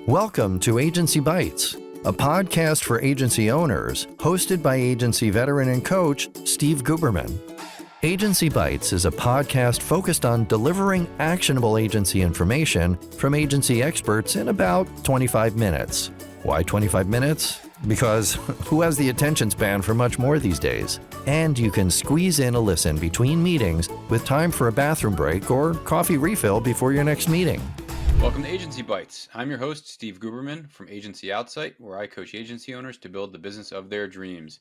Welcome to Agency Bytes, a podcast for agency owners, hosted by agency veteran and coach Steve Guberman. Agency Bytes is a podcast focused on delivering actionable agency information from agency experts in about 25 minutes. Why 25 minutes? Because who has the attention span for much more these days? And you can squeeze in a listen between meetings with time for a bathroom break or coffee refill before your next meeting. Welcome to Agency Bytes. I'm your host, Steve Guberman from Agency Outsight, where I coach agency owners to build the business of their dreams.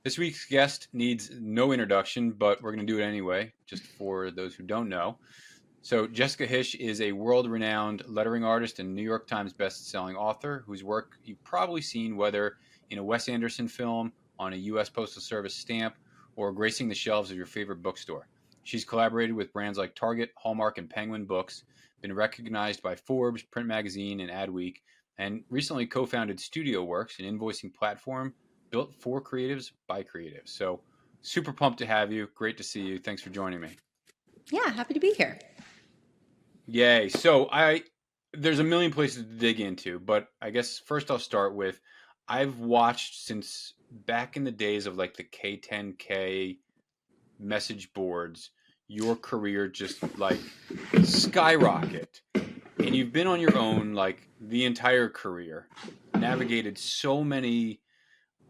This week's guest needs no introduction, but we're going to do it anyway, just for those who don't know. So Jessica Hische is a world-renowned lettering artist and New York Times best-selling author whose work you've probably seen whether in a Wes Anderson film, on a U.S. Postal Service stamp, or gracing the shelves of your favorite bookstore. She's collaborated with brands like Target, Hallmark, and Penguin Books, been recognized by Forbes, Print Magazine, and Adweek, and recently co-founded Studioworks, an invoicing platform built for creatives by creatives. So super pumped to have you. Great to see you. Thanks for joining me. Yeah, happy to be here. Yay. So there's a million places to dig into, but I guess first I'll start with, I've watched since back in the days of like the K10K message boards, your career just like skyrocket, and you've been on your own like the entire career, navigated so many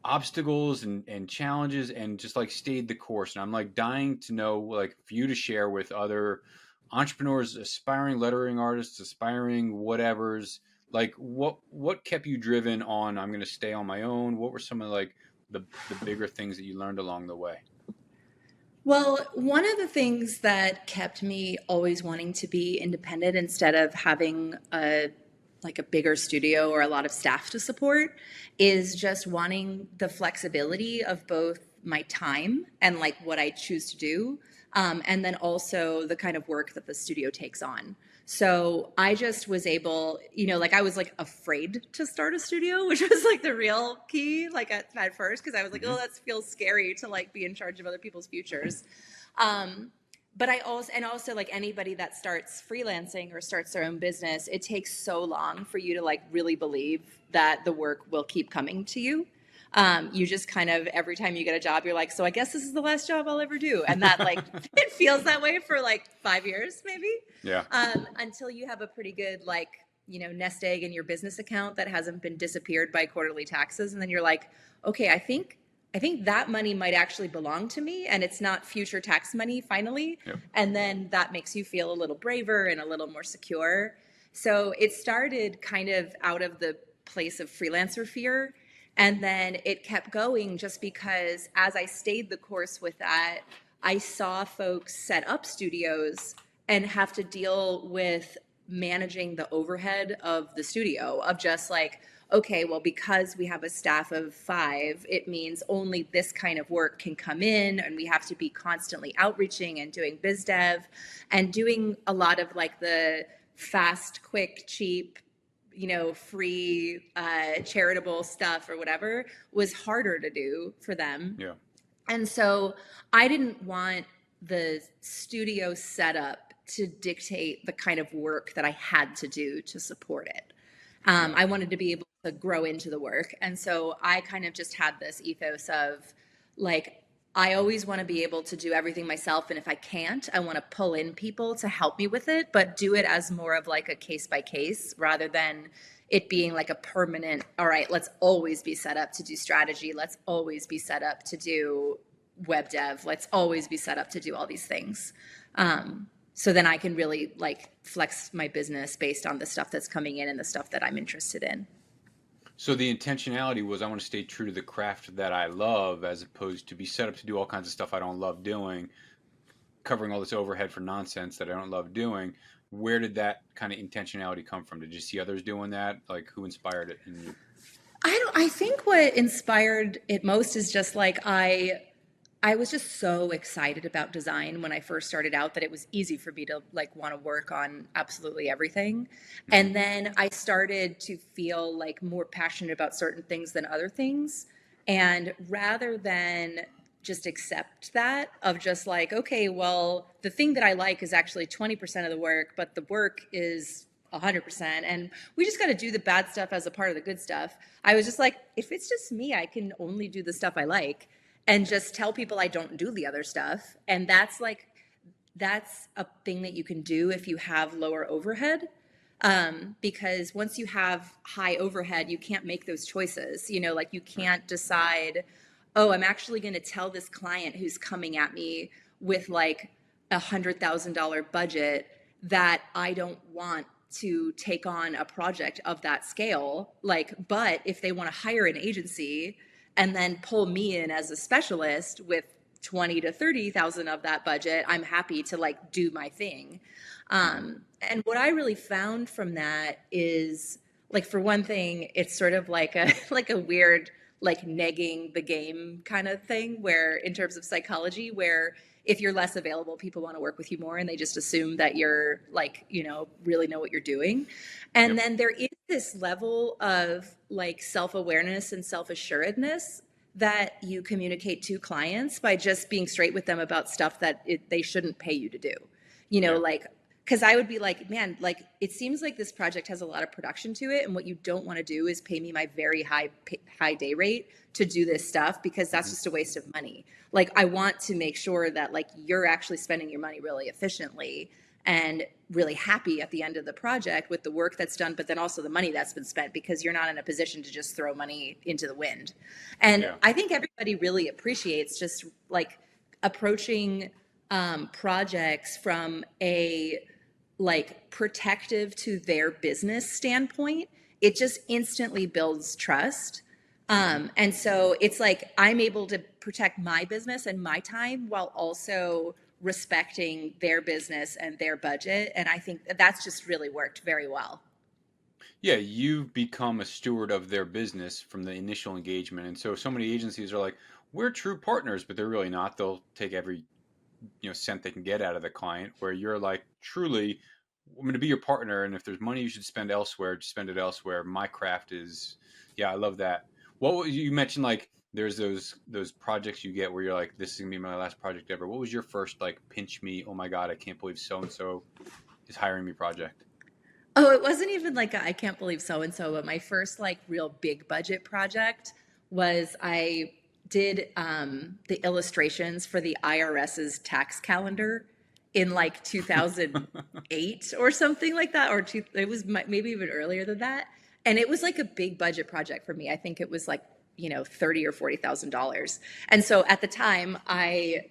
obstacles and challenges, and just like stayed the course. And I'm like dying to know, like, for you to share with other entrepreneurs, aspiring lettering artists, aspiring whatevers, like what kept you driven on, I'm going to stay on my own? What were some of like the bigger things that you learned along the way? Well, one of the things that kept me always wanting to be independent instead of having a bigger studio or a lot of staff to support is just wanting the flexibility of both my time and like what I choose to do, and then also the kind of work that the studio takes on. So I just was able, I was like afraid to start a studio, which was like the real key, like at first, because I was like, oh, that feels scary to like be in charge of other people's futures. But also like anybody that starts freelancing or starts their own business, it takes so long for you to like really believe that the work will keep coming to you. You just kind of, every time you get a job, you're like, so I guess this is the last job I'll ever do. And that like, it feels that way for like 5 years, maybe. Yeah. Until you have a pretty good, like, nest egg in your business account that hasn't been disappeared by quarterly taxes. And then you're like, okay, I think that money might actually belong to me and it's not future tax money finally. Yep. And then that makes you feel a little braver and a little more secure. So it started kind of out of the place of freelancer fear. And then it kept going just because as I stayed the course with that, I saw folks set up studios and have to deal with managing the overhead of the studio, of just like, okay, well, because we have a staff of 5, it means only this kind of work can come in, and we have to be constantly outreaching and doing biz dev and doing a lot of like the fast, quick, cheap, free charitable stuff or whatever was harder to do for them. Yeah. And so I didn't want the studio setup to dictate the kind of work that I had to do to support it. I wanted to be able to grow into the work. And so I kind of just had this ethos of like, I always want to be able to do everything myself. And if I can't, I want to pull in people to help me with it, but do it as more of like a case by case rather than it being like a permanent, all right, let's always be set up to do strategy. Let's always be set up to do web dev. Let's always be set up to do all these things. So then I can really like flex my business based on the stuff that's coming in and the stuff that I'm interested in. So the intentionality was, I want to stay true to the craft that I love, as opposed to be set up to do all kinds of stuff I don't love doing, covering all this overhead for nonsense that I don't love doing. Where did that kind of intentionality come from? Did you see others doing that? Like, who inspired it in you? I think what inspired it most is just like I was just so excited about design when I first started out that it was easy for me to like want to work on absolutely everything. And then I started to feel like more passionate about certain things than other things. And rather than just accept that of just like, okay, well, the thing that I like is actually 20% of the work, but the work is 100%. And we just got to do the bad stuff as a part of the good stuff. I was just like, if it's just me, I can only do the stuff I like and just tell people I don't do the other stuff. And that's a thing that you can do if you have lower overhead. Because once you have high overhead, you can't make those choices. You know, like you can't decide, oh, I'm actually going to tell this client who's coming at me with like $100,000 budget that I don't want to take on a project of that scale. Like, but if they want to hire an agency and then pull me in as a specialist with 20 to 30,000 of that budget, I'm happy to like do my thing. And what I really found from that is, like, for one thing, it's sort of like a like a weird like negging the game kind of thing, where in terms of psychology, where if you're less available, people want to work with you more and they just assume that you're like, you know, really know what you're doing. And then there is this level of like self-awareness and self-assuredness that you communicate to clients by just being straight with them about stuff that they shouldn't pay you to do. You know, like, because I would be like, man, like, it seems like this project has a lot of production to it. And what you don't want to do is pay me my very high day rate to do this stuff, because that's just a waste of money. Like, I want to make sure that like you're actually spending your money really efficiently and really happy at the end of the project with the work that's done, but then also the money that's been spent, because you're not in a position to just throw money into the wind. And I think everybody really appreciates just like approaching projects from a like protective to their business standpoint. It just instantly builds trust. And so it's like I'm able to protect my business and my time while also respecting their business and their budget. And I think that's just really worked very well. Yeah, you've become a steward of their business from the initial engagement. And so many agencies are like, we're true partners, but they're really not. They'll take every cent they can get out of the client, where you're like, truly, I'm going to be your partner, and if there's money you should spend elsewhere, just spend it elsewhere. My craft is, I love that. You mentioned, like, there's those projects you get where you're like, this is gonna be my last project ever. What was your first like pinch me, oh my god, I can't believe so and so is hiring me project? Oh, it wasn't even like I can't believe so and so, but my first like real big budget project was I did the illustrations for the IRS's tax calendar in like 2008 or something like that, it was maybe even earlier than that. And it was like a big budget project for me. I think it was like, you know, $30,000 or $40,000. And so at the time, I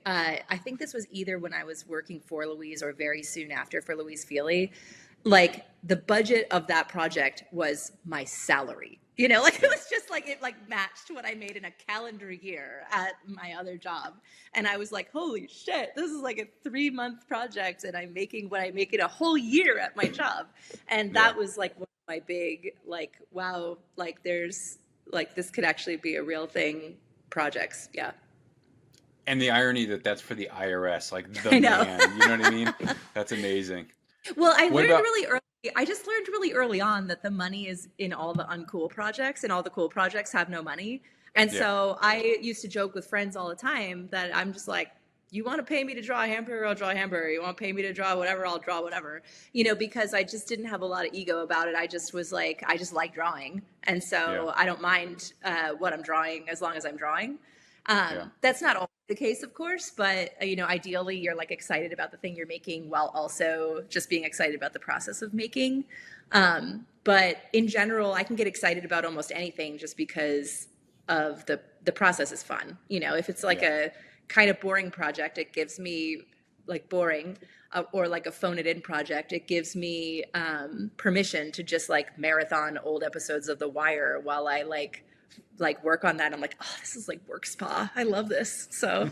think this was either when I was working for Louise or very soon after for Louise Feely. Like the budget of that project was my salary. You know, like it was just like it like matched what I made in a calendar year at my other job. And I was like, holy shit, this is like a 3-month project and I'm making what I make in a whole year at my job. And that was like one of my big, like, wow, like there's like this could actually be a real thing projects. Yeah. And the irony that that's for the IRS, like the I know. man, you know what I mean? That's amazing. Well, What about I just learned really early on that the money is in all the uncool projects and all the cool projects have no money. And so I used to joke with friends all the time that I'm just like, you want to pay me to draw a hamburger, I'll draw a hamburger. You want to pay me to draw whatever, I'll draw whatever. You know, because I just didn't have a lot of ego about it. I just was like, I just like drawing. And so I don't mind what I'm drawing as long as I'm drawing. That's not always the case, of course, but you know, ideally you're like excited about the thing you're making while also just being excited about the process of making. But in general, I can get excited about almost anything just because of the process is fun. You know, if it's like a kind of boring project, it gives me like boring, or like a phone it in project, it gives me permission to just like marathon old episodes of The Wire while I like work on that. I'm like, oh, this is like work spa. I love this. So,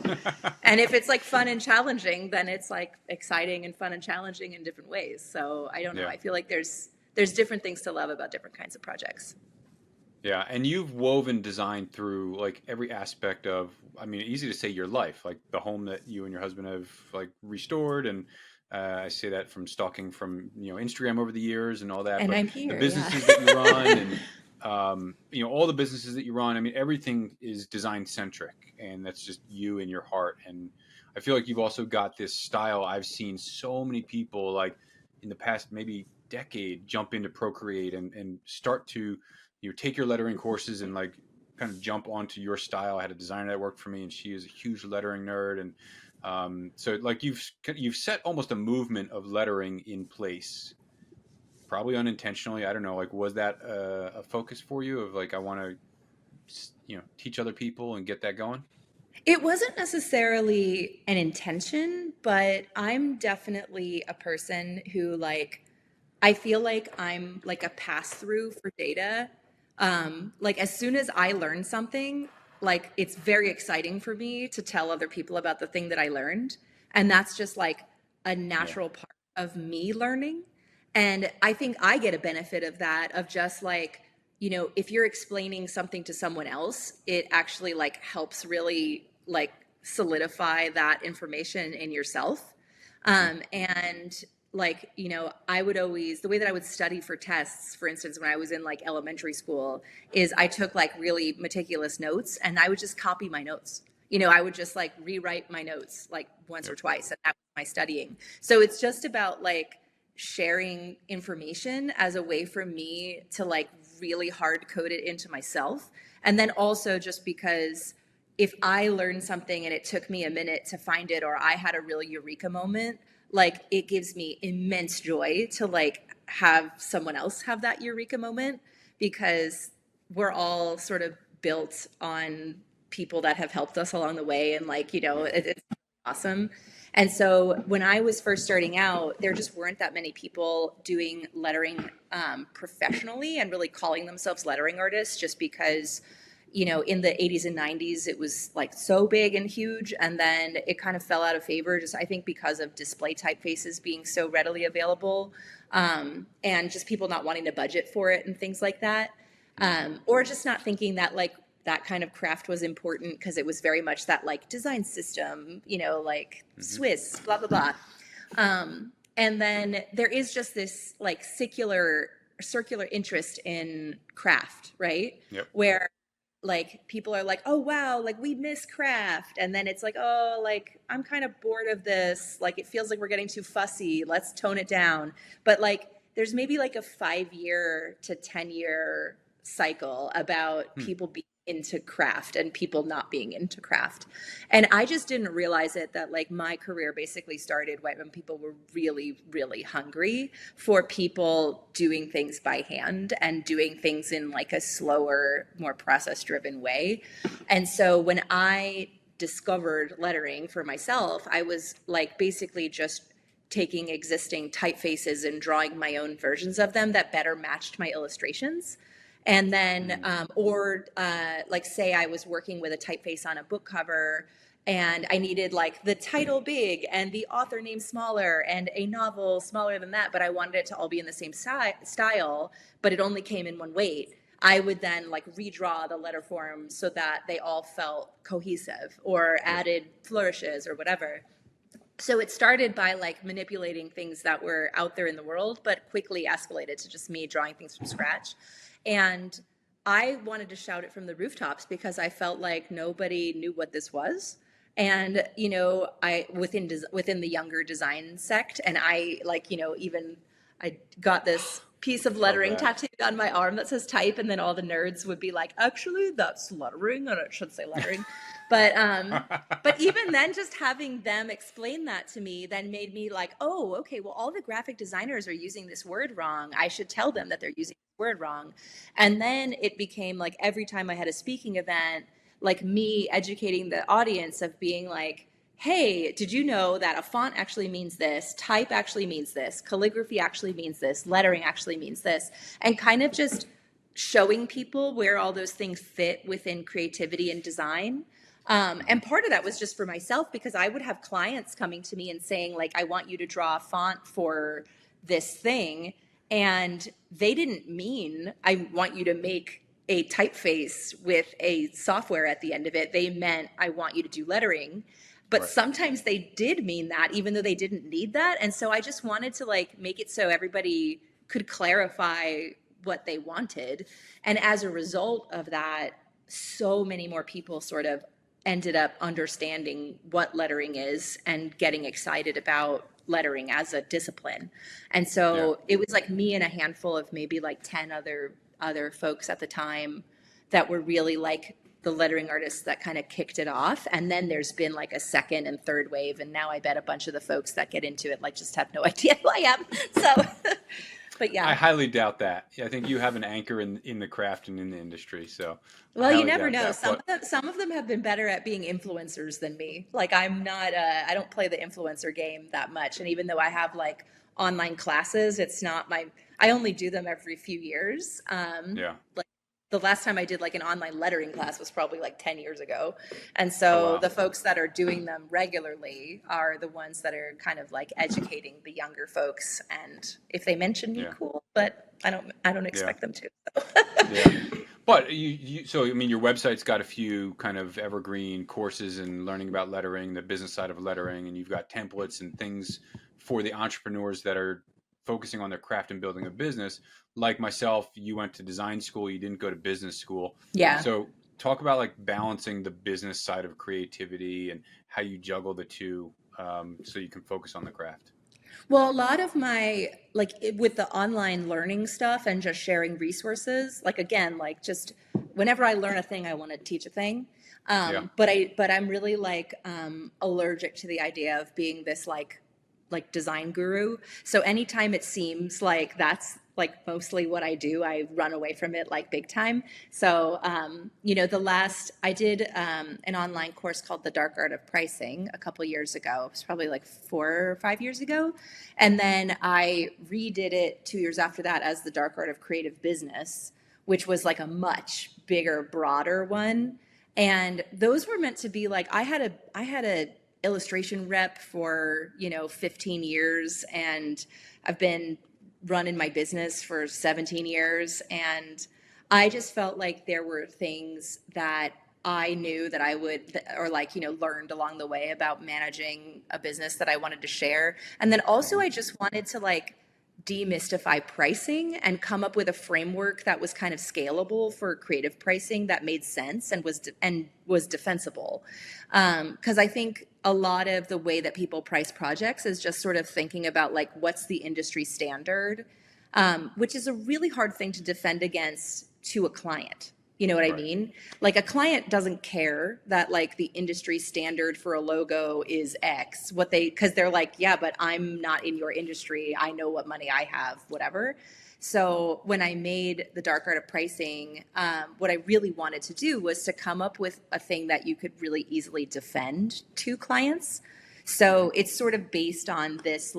and if it's like fun and challenging, then it's like exciting and fun and challenging in different ways. So I don't know. I feel like there's different things to love about different kinds of projects. Yeah, and you've woven design through like every aspect of, I mean, easy to say your life, like the home that you and your husband have like restored, and I say that from stalking from Instagram over the years and all that. And But I'm here. the businesses that you run, and all the businesses that you run, I mean, everything is design centric, and that's just you and your heart. And I feel like you've also got this style. I've seen so many people like in the past maybe decade jump into Procreate and start to take your lettering courses and like kind of jump onto your style. I had a designer that worked for me, and she is a huge lettering nerd, and so like you've set almost a movement of lettering in place, probably unintentionally. I don't know, like was that a focus for you of like I want to teach other people and get that going? It wasn't necessarily an intention, but I'm definitely a person who like I feel like I'm like a pass through for data. Like as soon as I learn something, like it's very exciting for me to tell other people about the thing that I learned. And that's just like a Yeah. natural part of me learning. And I think I get a benefit of that, of just like, if you're explaining something to someone else, it actually like helps really like solidify that information in yourself. And like, I would always, the way that I would study for tests, for instance, when I was in like elementary school, is I took like really meticulous notes and I would just copy my notes. I would just like rewrite my notes like once or twice, and that was my studying. So it's just about like sharing information as a way for me to like really hard code it into myself. And then also just because if I learned something and it took me a minute to find it, or I had a real eureka moment, like it gives me immense joy to like have someone else have that eureka moment, because we're all sort of built on people that have helped us along the way. And like, it's awesome. And so when I was first starting out, there just weren't that many people doing lettering professionally and really calling themselves lettering artists, just because in the 80s and 90s, it was like so big and huge. And then it kind of fell out of favor, just I think because of display typefaces being so readily available, and just people not wanting to budget for it and things like that. Or just not thinking that like that kind of craft was important, because it was very much that like design system, like Swiss, blah, blah, blah. And then there is just this like circular interest in craft, right? Yep. Where like people are like, oh wow, like we miss craft, and then it's like, oh, like I'm kind of bored of this, like it feels like we're getting too fussy, let's tone it down. But like there's maybe like a 5-year to 10-year cycle about people being into craft and people not being into craft. And I just didn't realize it, that like my career basically started when people were really, really hungry for people doing things by hand and doing things in like a slower, more process driven way. And so when I discovered lettering for myself, I was like basically just taking existing typefaces and drawing my own versions of them that better matched my illustrations. And then, like say I was working with a typeface on a book cover, and I needed like the title big and the author name smaller and a novel smaller than that, but I wanted it to all be in the same style, but it only came in one weight. I would then like redraw the letter form so that they all felt cohesive, or added flourishes or whatever. So it started by like manipulating things that were out there in the world, but quickly escalated to just me drawing things from scratch. And I wanted to shout it from the rooftops because I felt like nobody knew what this was. And, I within the younger design sect, and I like, even I got this piece of lettering tattooed on my arm that says type, and then all the nerds would be like, actually, that's lettering, and it should say lettering. But even then, just having them explain that to me then made me like, oh, okay, well, all the graphic designers are using this word wrong. I should tell them that they're using this word wrong. And then it became like every time I had a speaking event, like me educating the audience of being like, hey, did you know that a font actually means this, type actually means this, calligraphy actually means this, lettering actually means this, and kind of just showing people where all those things fit within creativity and design. And part of that was just for myself, because I would have clients coming to me and saying like, I want you to draw a font for this thing. And they didn't mean, I want you to make a typeface with a software at the end of it. They meant, I want you to do lettering. But sometimes they did mean that, even though they didn't need that. And so I just wanted to like make it so everybody could clarify what they wanted. And as a result of that, so many more people sort of ended up understanding what lettering is and getting excited about lettering as a discipline. And so it was like me and a handful of maybe like 10 other folks at the time that were really like the lettering artists that kind of kicked it off. And then there's been like a second and third wave. And now I bet a bunch of the folks that get into it like just have no idea who I am. So, but yeah. I highly doubt that. I think you have an anchor in the craft and in the industry. So, well, you never know. Some of them have been better at being influencers than me. Like I'm not, I don't play the influencer game that much. And even though I have like online classes, it's not I only do them every few years. Like the last time I did like an online lettering class was probably like 10 years ago. And so the folks that are doing them regularly are the ones that are kind of like educating the younger folks. And if they mention me, cool, but I don't expect them to. So. But so I mean, your website's got a few kind of evergreen courses and learning about lettering, the business side of lettering, and you've got templates and things for the entrepreneurs that are focusing on their craft and building a business. Like myself, you went to design school, you didn't go to business school. Yeah. So talk about like balancing the business side of creativity and how you juggle the two so you can focus on the craft. Well, a lot of my, like with the online learning stuff and just sharing resources, like again, like just whenever I learn a thing, I want to teach a thing. But I'm really like allergic to the idea of being this like design guru. So anytime it seems like that's like mostly what I do, I run away from it like big time. So, I did an online course called The Dark Art of Pricing a couple years ago. It was probably like 4 or 5 years ago. And then I redid it 2 years after that as The Dark Art of Creative Business, which was like a much bigger, broader one. And those were meant to be like, I had a illustration rep for 15 years, and I've been running my business for 17 years, and I just felt like there were things that I knew that I would, or learned along the way about managing a business that I wanted to share. And then also I just wanted to demystify pricing and come up with a framework that was kind of scalable for creative pricing that made sense and was defensible. Because I think a lot of the way that people price projects is just sort of thinking about what's the industry standard, which is a really hard thing to defend against to a client. You know what I mean? Like a client doesn't care that the industry standard for a logo is X. Because they're like, yeah, but I'm not in your industry. I know what money I have, whatever. So when I made The Dark Art of Pricing, what I really wanted to do was to come up with a thing that you could really easily defend to clients. So it's sort of based on this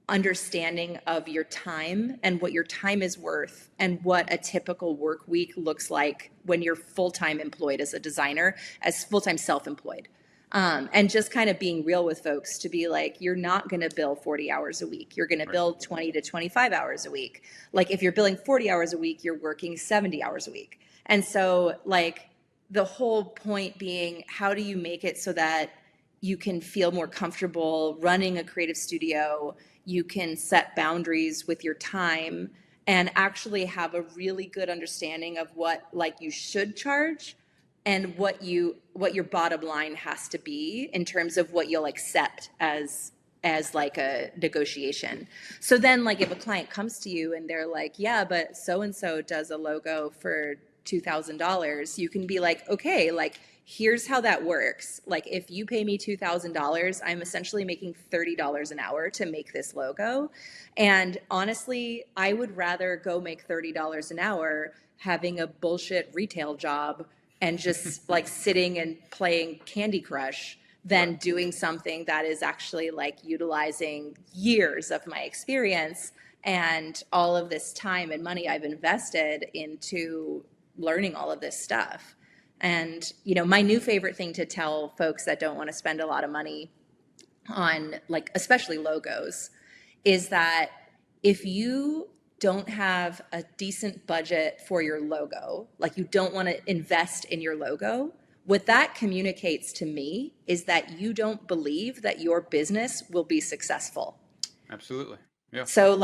understanding of your time and what your time is worth and what a typical work week looks like when you're full-time employed as a designer, as full-time self-employed. And just kind of being real with folks to be like, you're not going to bill 40 hours a week. You're going to bill 20 to 25 hours a week. Like if you're billing 40 hours a week, you're working 70 hours a week. And so the whole point being, how do you make it so that you can feel more comfortable running a creative studio? You can set boundaries with your time and actually have a really good understanding of what you should charge and what your bottom line has to be in terms of what you'll accept as a negotiation. So then if a client comes to you and they're like, yeah, but so-and-so does a logo for $2,000, you can be like, okay, here's how that works. If you pay me $2,000, I'm essentially making $30 an hour to make this logo. And honestly, I would rather go make $30 an hour having a bullshit retail job and just sitting and playing Candy Crush than doing something that is actually utilizing years of my experience and all of this time and money I've invested into learning all of this stuff. And, my new favorite thing to tell folks that don't want to spend a lot of money on especially logos is that if you don't have a decent budget for your logo, you don't want to invest in your logo, what that communicates to me is that you don't believe that your business will be successful. Absolutely. Yeah. So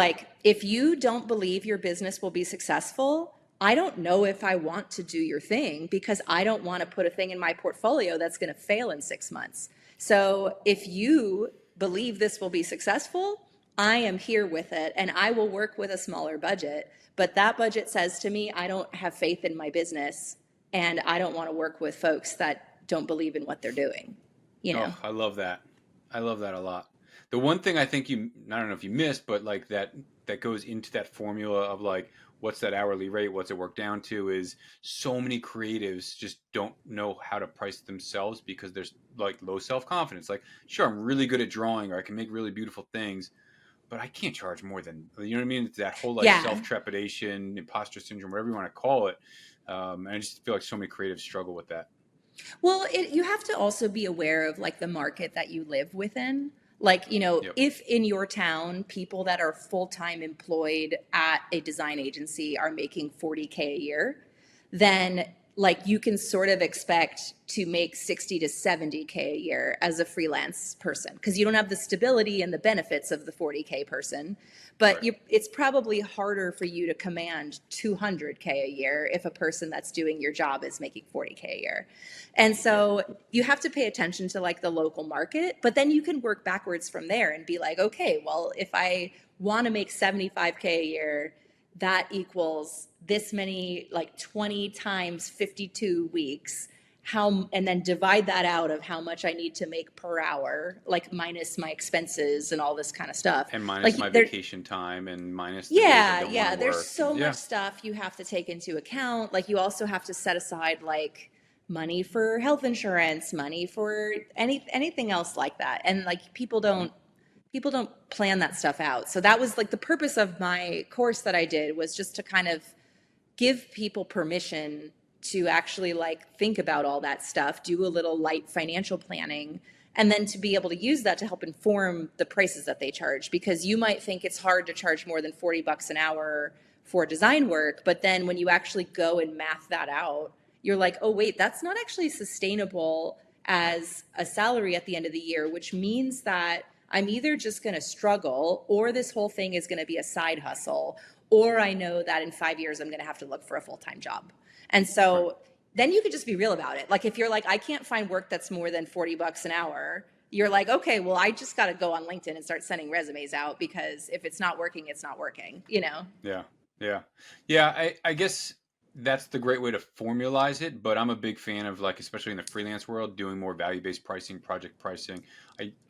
if you don't believe your business will be successful, I don't know if I want to do your thing because I don't want to put a thing in my portfolio that's going to fail in 6 months. So if you believe this will be successful, I am here with it and I will work with a smaller budget. But that budget says to me, I don't have faith in my business and I don't want to work with folks that don't believe in what they're doing. You know? Oh, I love that. I love that a lot. The one thing I think I don't know if you missed, but like that goes into that formula of like, what's that hourly rate? What's it work down to? Is so many creatives just don't know how to price themselves because there's like low self-confidence. Like, sure, I'm really good at drawing or I can make really beautiful things, but I can't charge more than, you know what I mean? It's that whole like Yeah. self-trepidation, imposter syndrome, whatever you want to call it. And I just feel like so many creatives struggle with that. Well, you have to also be aware of like the market that you live within. Like, Yep. if in your town, people that are full-time employed at a design agency are making 40K a year, then like you can sort of expect to make 60 to 70K a year as a freelance person because you don't have the stability and the benefits of the 40K person. But Right. it's probably harder for you to command 200K a year if a person that's doing your job is making 40K a year. And so you have to pay attention to like the local market, but then you can work backwards from there and be like, okay, well, if I want to make 75K a year, that equals this many, like 20 times 52 weeks. And then divide that out of how much I need to make per hour, like minus my expenses and all this kind of stuff. And minus Like my vacation time and minus the days I don't want to there's work. so Yeah. much stuff you have to take into account. Like you also have to set aside like money for health insurance, money for anything else like that. And like people don't plan that stuff out. So that was like the purpose of my course that I did was just to kind of give people permission to actually like think about all that stuff, do a little light financial planning, and then to be able to use that to help inform the prices that they charge. Because you might think it's hard to charge more than $40 an hour for design work, but then when you actually go and math that out, you're like, oh wait, that's not actually sustainable as a salary at the end of the year, which means that I'm either just going to struggle or this whole thing is going to be a side hustle, or I know that in 5 years I'm going to have to look for a full-time job. And so then you could just be real about it. Like if you're like, I can't find work that's more than $40 an hour, you're like, okay, well, I just got to go on LinkedIn and start sending resumes out because if it's not working, it's not working, Yeah. Yeah. Yeah. I guess that's the great way to formalize it, but I'm a big fan of like, especially in the freelance world, doing more value-based pricing, project pricing.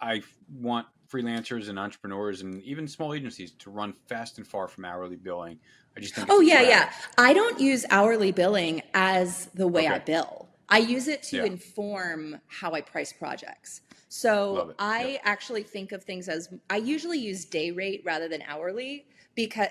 I want freelancers and entrepreneurs and even small agencies to run fast and far from hourly billing. I just think it's Oh, a yeah, trap. yeah. I don't use hourly billing as the way I Okay. bill. I use it to Yeah. inform how I price projects. Love So it. I Yep. actually think of things as I usually use day rate rather than hourly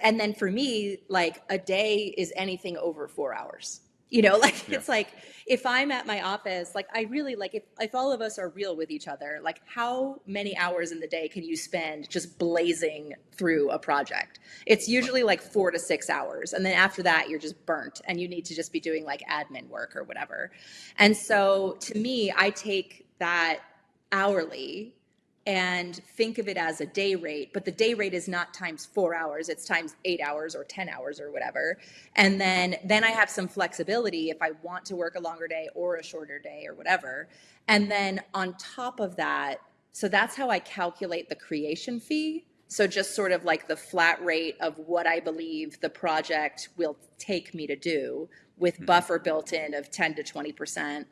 and then for me, like a day is anything over 4 hours. Like Yeah. it's like if I'm at my office, like I really like if all of us are real with each other, like how many hours in the day can you spend just blazing through a project? It's usually like 4 to 6 hours. And then after that, you're just burnt and you need to just be doing like admin work or whatever. And so to me, I take that hourly and think of it as a day rate, but the day rate is not times 4 hours, it's times 8 hours or 10 hours or whatever. And then I have some flexibility if I want to work a longer day or a shorter day or whatever. And then on top of that, so that's how I calculate the creation fee. So just sort of like the flat rate of what I believe the project will take me to do with buffer built in of 10 to 20%.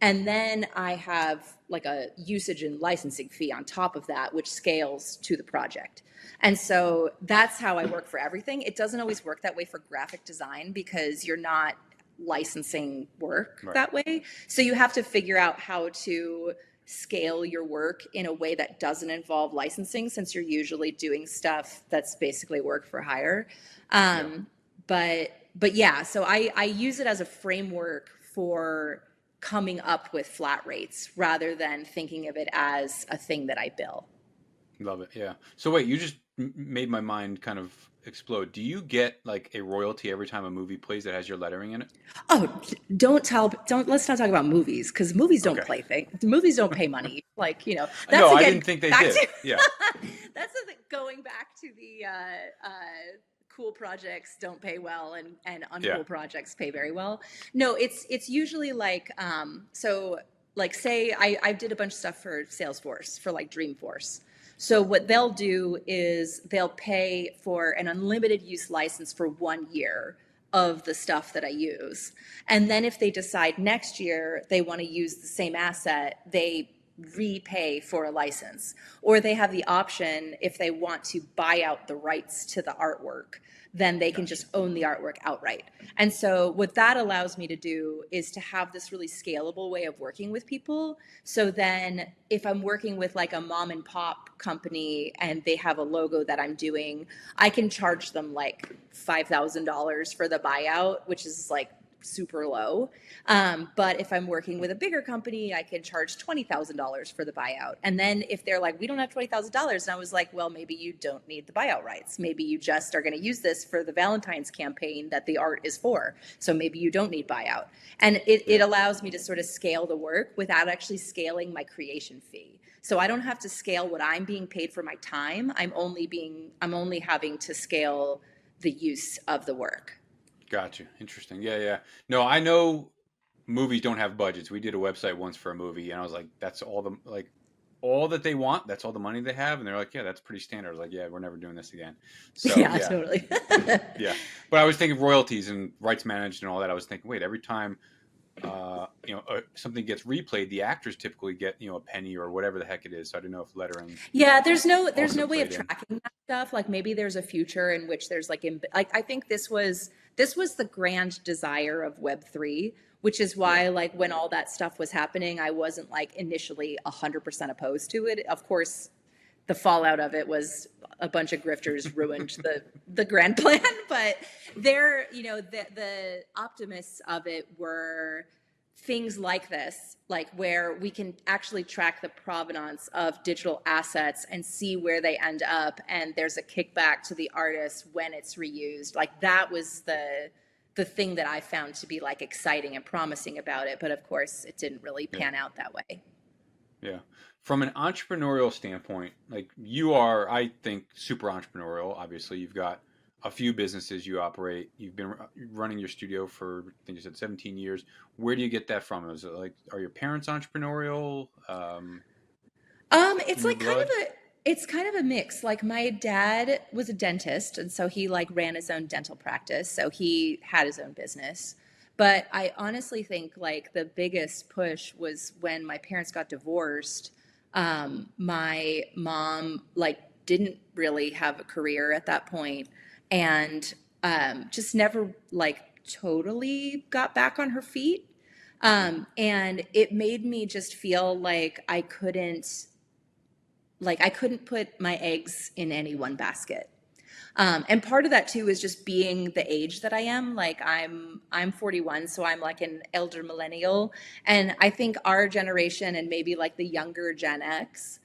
And then I have like a usage and licensing fee on top of that, which scales to the project. And so that's how I work for everything. It doesn't always work that way for graphic design because you're not licensing work that way. So you have to figure out how to scale your work in a way that doesn't involve licensing since you're usually doing stuff that's basically work for hire. But yeah, so I use it as a framework for coming up with flat rates rather than thinking of it as a thing that I bill. Love it. Yeah. So wait, you just made my mind kind of explode. Do you get like a royalty every time a movie plays that has your lettering in it? Oh, let's not talk about movies because movies don't play things. Movies don't pay money. Like, that's No, again, I didn't think they back did. to- Yeah. That's going back to the cool projects don't pay well and uncool projects pay very well. No, it's usually like so like say I did a bunch of stuff for Salesforce for like Dreamforce. So what they'll do is they'll pay for an unlimited use license for 1 year of the stuff that I use. And then if they decide next year they want to use the same asset, they repay for a license. Or they have the option, if they want to buy out the rights to the artwork, then they can just own the artwork outright. And so what that allows me to do is to have this really scalable way of working with people. So then if I'm working with like a mom and pop company and they have a logo that I'm doing, I can charge them like $5,000 for the buyout, which is like super low. But if I'm working with a bigger company, I can charge $20,000 for the buyout. And then if they're like, we don't have $20,000, and I was like, well, maybe you don't need the buyout rights. Maybe you just are going to use this for the Valentine's campaign that the art is for. So maybe you don't need buyout. And it allows me to sort of scale the work without actually scaling my creation fee. So I don't have to scale what I'm being paid for my time. I'm only having to scale the use of the work. Gotcha. Interesting. Yeah. No, I know movies don't have budgets. We did a website once for a movie, and I was like, that's all that they want. That's all the money they have. And they're like, yeah, that's pretty standard. I was like, yeah, we're never doing this again. So yeah, totally. Yeah. But I was thinking royalties and rights managed and all that. I was thinking, wait, every time, something gets replayed, the actors typically get, a penny or whatever the heck it is. So I don't know if lettering. Yeah, there's no way of tracking that stuff. Like maybe there's a future in which there's like I think this was the grand desire of Web3, which is why like when all that stuff was happening, I wasn't like initially 100% opposed to it. Of course, the fallout of it was a bunch of grifters ruined the grand plan, but the optimists of it were things like this, like where we can actually track the provenance of digital assets and see where they end up, and there's a kickback to the artist when it's reused. Like that was the thing that I found to be like exciting and promising about it, but of course it didn't really pan out that way. Yeah. From an entrepreneurial standpoint, like you are, I think, super entrepreneurial. Obviously, you've got a few businesses you operate. You've been running your studio for, I think you said 17 years. Where do you get that from? Is it like, are your parents entrepreneurial? It's like kind of a mix. Like my dad was a dentist, and so he like ran his own dental practice. So he had his own business. But I honestly think like the biggest push was when my parents got divorced. My mom like didn't really have a career at that point, and just never like totally got back on her feet. And it made me just feel like I couldn't put my eggs in any one basket. And part of that too is just being the age that I am. Like I'm 41, so I'm like an elder millennial. And I think our generation and maybe like the younger Gen X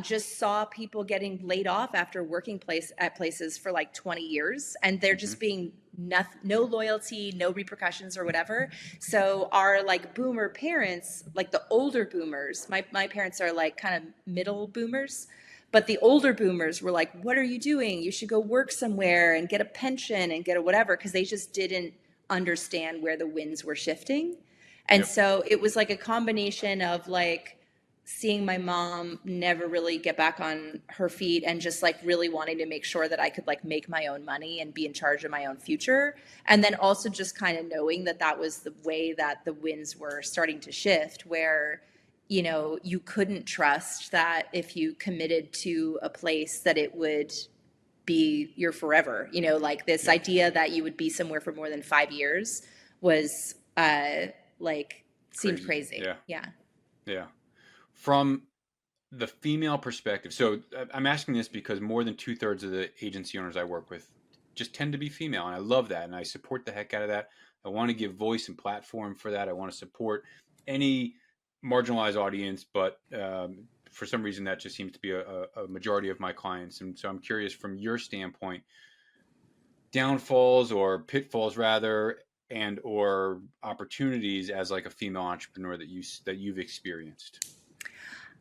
just saw people getting laid off after working at places for like 20 years, and they're just being no loyalty, no repercussions or whatever. So our like boomer parents, like the older boomers, my parents are like kind of middle boomers. But the older boomers were like, what are you doing? You should go work somewhere and get a pension and get a whatever, because they just didn't understand where the winds were shifting. And so it was like a combination of like seeing my mom never really get back on her feet and just like really wanting to make sure that I could like make my own money and be in charge of my own future. And then also just kind of knowing that that was the way that the winds were starting to shift, where you couldn't trust that if you committed to a place that it would be your forever. Like this idea that you would be somewhere for more than 5 years was seemed crazy. Yeah. From the female perspective, so I'm asking this because more than 2/3 of the agency owners I work with just tend to be female, and I love that, and I support the heck out of that. I want to give voice and platform for that. I want to support any marginalized audience, but for some reason that just seems to be a majority of my clients. And so I'm curious, from your standpoint, downfalls or pitfalls rather, and or opportunities as like a female entrepreneur that you've experienced.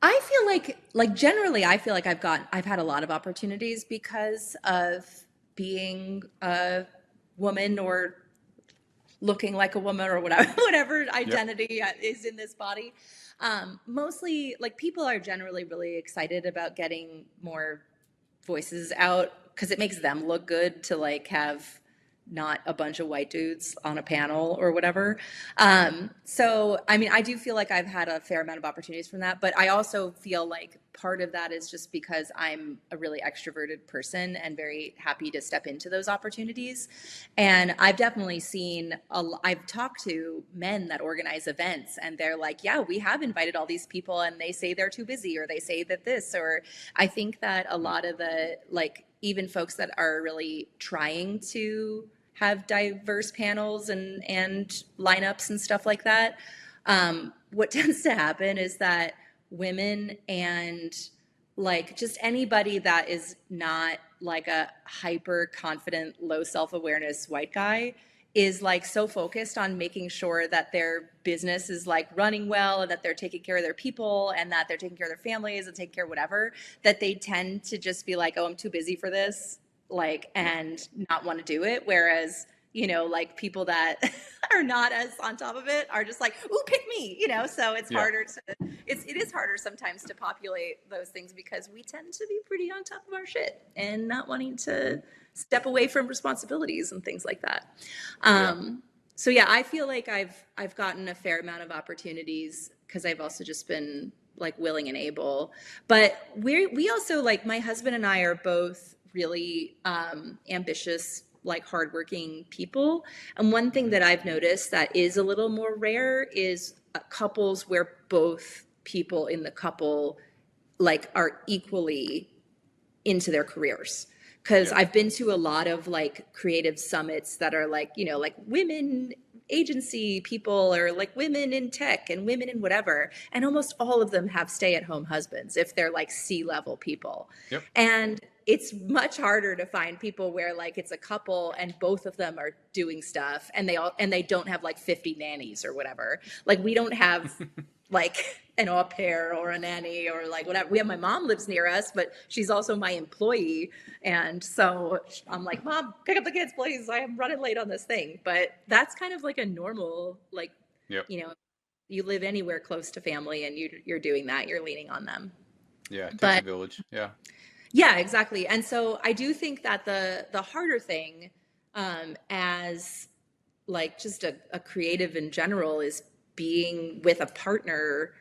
I feel like generally I feel like I've had a lot of opportunities because of being a woman or looking like a woman or whatever identity is in this body. Mostly, like, people are generally really excited about getting more voices out because it makes them look good to like have not a bunch of white dudes on a panel or whatever. So, I mean, I do feel like I've had a fair amount of opportunities from that, but I also feel like part of that is just because I'm a really extroverted person and very happy to step into those opportunities. And I've definitely seen, I've talked to men that organize events and they're like, yeah, we have invited all these people and they say they're too busy or they say that this, or I think that a lot of the, like, even folks that are really trying to have diverse panels and lineups and stuff like that. What tends to happen is that women and like just anybody that is not like a hyper confident, low self-awareness white guy is like so focused on making sure that their business is like running well and that they're taking care of their people and that they're taking care of their families and taking care of whatever, that they tend to just be like, oh, I'm too busy for this, like, and not want to do it. Whereas, you know, like people that are not as on top of it are just like, ooh, pick me, you know? So it's harder to, it is harder sometimes to populate those things because we tend to be pretty on top of our shit and not wanting to step away from responsibilities and things like that. So yeah, I feel like I've gotten a fair amount of opportunities because I've also just been like willing and able. But we also, like, my husband and I are both really ambitious, like hardworking people. And one thing that I've noticed that is a little more rare is couples where both people in the couple like are equally into their careers. Because I've been to a lot of like creative summits that are like, you know, like women agency people or like women in tech and women in whatever. And almost all of them have stay-at-home husbands if they're like C-level people. And it's much harder to find people where like it's a couple and both of them are doing stuff and they don't have like 50 nannies or whatever. Like we don't have like an au pair or a nanny or like whatever. We have, my mom lives near us, but she's also my employee. And so I'm like, Mom, pick up the kids, please. I am running late on this thing. But that's kind of like a normal, like, you know, you live anywhere close to family and you're doing that, you're leaning on them. Yeah, it takes a village. Yeah. Yeah, exactly. And so I do think that the harder thing as like just a creative in general is being with a partner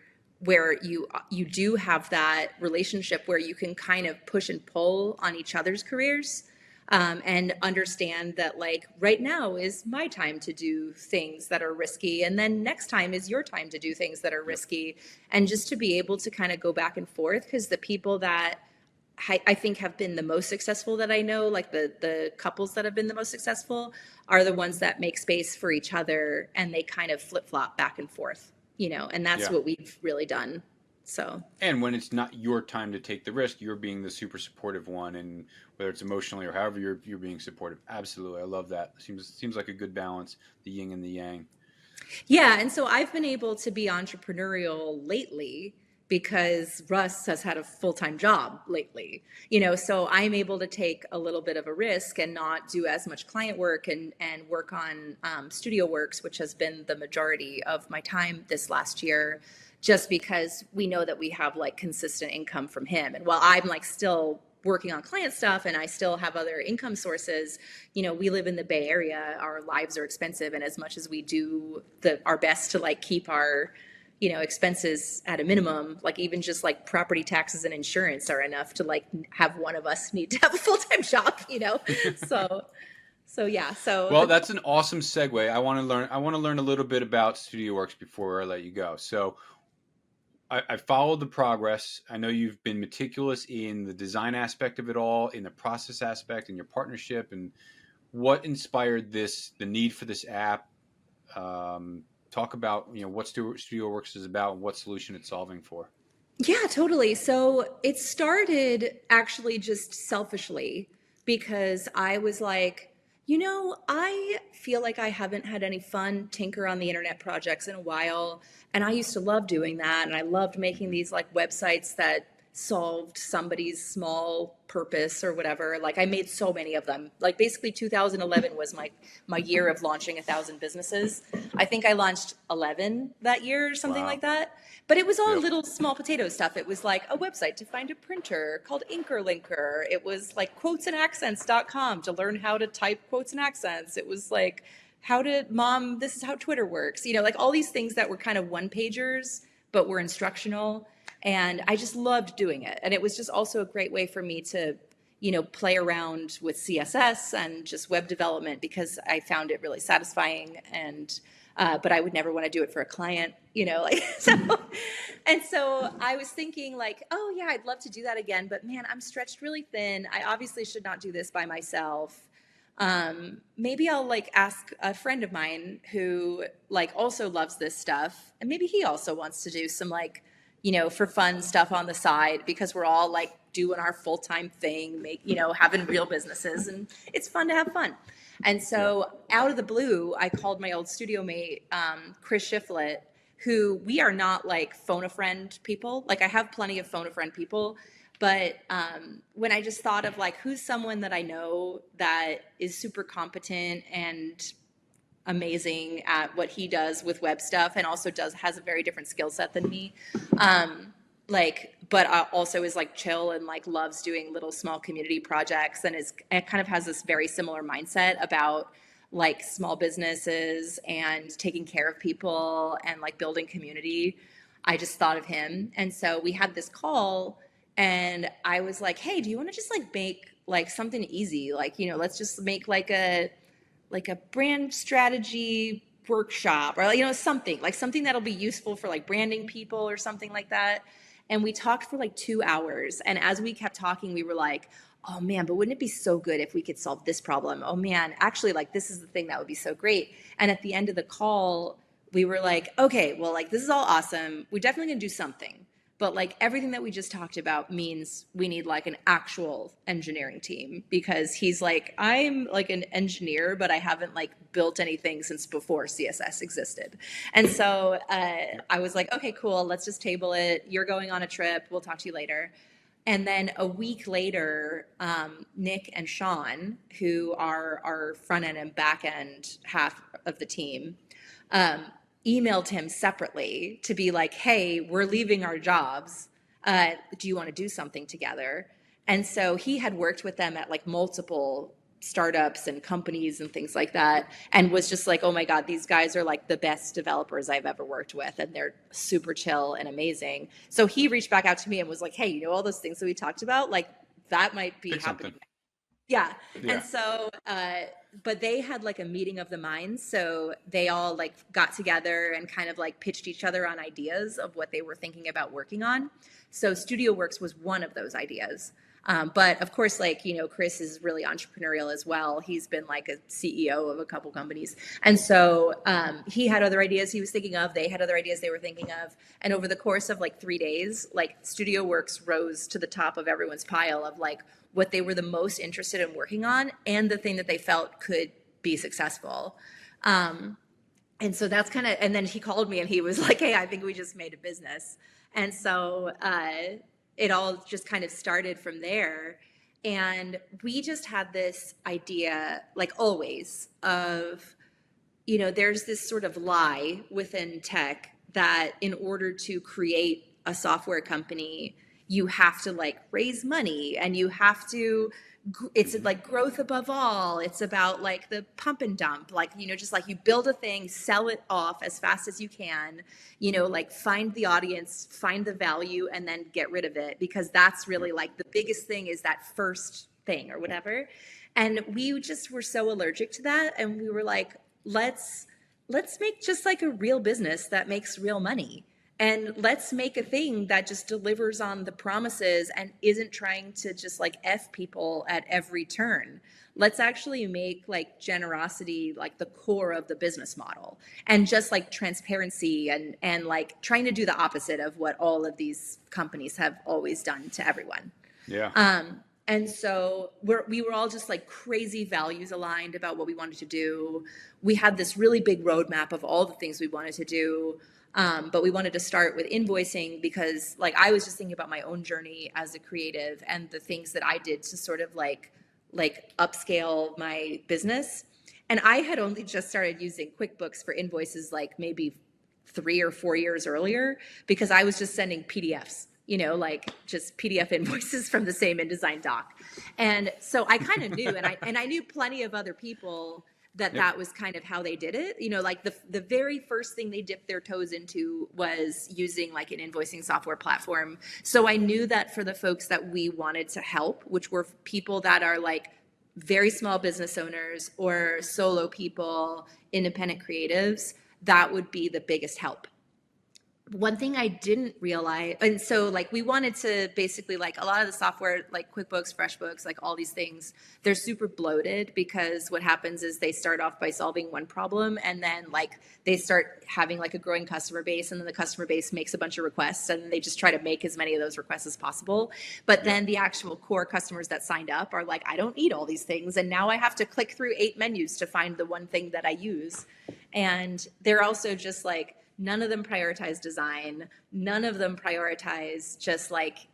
where you do have that relationship where you can kind of push and pull on each other's careers, and understand that like right now is my time to do things that are risky and then next time is your time to do things that are risky, and just to be able to kind of go back and forth, because the people that I think have been the most successful that I know, like the couples that have been the most successful are the ones that make space for each other and they kind of flip-flop back and forth, you know, and that's what we've really done. So, and when it's not your time to take the risk, you're being the super supportive one, and whether it's emotionally or however you're being supportive. Absolutely. I love that. Seems like a good balance, the yin and the yang. Yeah, and so I've been able to be entrepreneurial lately because Russ has had a full-time job lately, you know, so I'm able to take a little bit of a risk and not do as much client work and work on Studioworks, which has been the majority of my time this last year, just because we know that we have like consistent income from him. And while I'm like still working on client stuff and I still have other income sources, you know, we live in the Bay Area, our lives are expensive. And as much as we do our best to like keep our, you know, expenses at a minimum, like even just like property taxes and insurance are enough to like have one of us need to have a full-time job, you know? So yeah. So well, that's an awesome segue. I want to learn a little bit about Studioworks before I let you go. So I followed the progress. I know you've been meticulous in the design aspect of it all, in the process aspect, in your partnership, and what inspired the need for this app. Talk about, you know, what Studioworks is about and what solution it's solving for. Yeah, totally. So it started actually just selfishly because I was like, you know, I feel like I haven't had any fun tinker on the internet projects in a while. And I used to love doing that. And I loved making these like websites that solved somebody's small purpose or whatever. Like I made so many of them. Like basically 2011 was my year of launching 1,000 businesses. I think I launched 11 that year or something like that. But it was all little small potato stuff. It was like a website to find a printer called Inker Linker. It was like quotesandAccents.com to learn how to type quotes and accents. It was like this is how Twitter works. Like all these things that were kind of one pagers, but were instructional. And I just loved doing it. And it was just also a great way for me to, play around with CSS and just web development because I found it really satisfying. And, but I would never want to do it for a client, so. And so I was thinking like, oh yeah, I'd love to do that again. But man, I'm stretched really thin. I obviously should not do this by myself. Maybe I'll like ask a friend of mine who like also loves this stuff. And maybe he also wants to do some like, for fun stuff on the side because we're all like doing our full-time thing, having real businesses and it's fun to have fun. And so out of the blue, I called my old studio mate, Chris Shiflett, who we are not like phone a friend people. Like I have plenty of phone a friend people, but when I just thought of like, who's someone that I know that is super competent and amazing at what he does with web stuff and also has a very different skill set than me. But also is like chill and like loves doing little small community projects and it kind of has this very similar mindset about like small businesses and taking care of people and like building community. I just thought of him. And so we had this call and I was like, hey, do you want to just like make like something easy? Like, let's just make like a brand strategy workshop or, something that'll be useful for like branding people or something like that. And we talked for like 2 hours. And as we kept talking, we were like, oh man, but wouldn't it be so good if we could solve this problem? Oh man, actually like this is the thing that would be so great. And at the end of the call, we were like, okay, well, like this is all awesome. We're definitely gonna do something. But like everything that we just talked about means we need like an actual engineering team because he's like, I'm like an engineer, but I haven't like built anything since before CSS existed. And so I was like, okay, cool. Let's just table it. You're going on a trip. We'll talk to you later. And then a week later, Nick and Sean, who are our front end and back end half of the team, emailed him separately to be like, hey, we're leaving our jobs. Do you want to do something together? And so he had worked with them at like multiple startups and companies and things like that and was just like, oh my God, these guys are like the best developers I've ever worked with and they're super chill and amazing. So he reached back out to me and was like, hey, all those things that we talked about, like that might be happening. Yeah. And so, but they had like a meeting of the minds. So they all like got together and kind of like pitched each other on ideas of what they were thinking about working on. So Studioworks was one of those ideas. But of course, like, Chris is really entrepreneurial as well. He's been like a CEO of a couple companies. And so he had other ideas he was thinking of. They had other ideas they were thinking of. And over the course of like 3 days, like Studioworks rose to the top of everyone's pile of like what they were the most interested in working on and the thing that they felt could be successful. And so that's kind of, and then he called me and he was like, hey, I think we just made a business. And so it all just kind of started from there. And we just had this idea, like always, of, there's this sort of lie within tech that in order to create a software company, you have to like raise money and you have to, it's like growth above all. It's about like the pump and dump, like, just like you build a thing, sell it off as fast as you can, like find the audience, find the value, and then get rid of it. Because that's really like the biggest thing is that first thing or whatever. And we just were so allergic to that. And we were like, let's make just like a real business that makes real money. And let's make a thing that just delivers on the promises and isn't trying to just like F people at every turn. Let's actually make like generosity like the core of the business model and just like transparency and like trying to do the opposite of what all of these companies have always done to everyone. Yeah. And so we were all just like crazy values aligned about what we wanted to do. We had this really big roadmap of all the things we wanted to do. But we wanted to start with invoicing because like I was just thinking about my own journey as a creative and the things that I did to sort of like upscale my business. And I had only just started using QuickBooks for invoices like maybe 3 or 4 years earlier because I was just sending PDFs, like just PDF invoices from the same InDesign doc. And so I kind of knew, and I knew plenty of other people that was kind of how they did it. Like the very first thing they dipped their toes into was using like an invoicing software platform. So I knew that for the folks that we wanted to help, which were people that are like very small business owners or solo people, independent creatives, that would be the biggest help. One thing I didn't realize, and so like we wanted to basically like a lot of the software, like QuickBooks, FreshBooks, like all these things, they're super bloated because what happens is they start off by solving one problem and then like they start having like a growing customer base and then the customer base makes a bunch of requests and they just try to make as many of those requests as possible. But then the actual core customers that signed up are like, I don't need all these things. And now I have to click through 8 menus to find the one thing that I use. And they're also just like, none of them prioritize design. None of them prioritize just like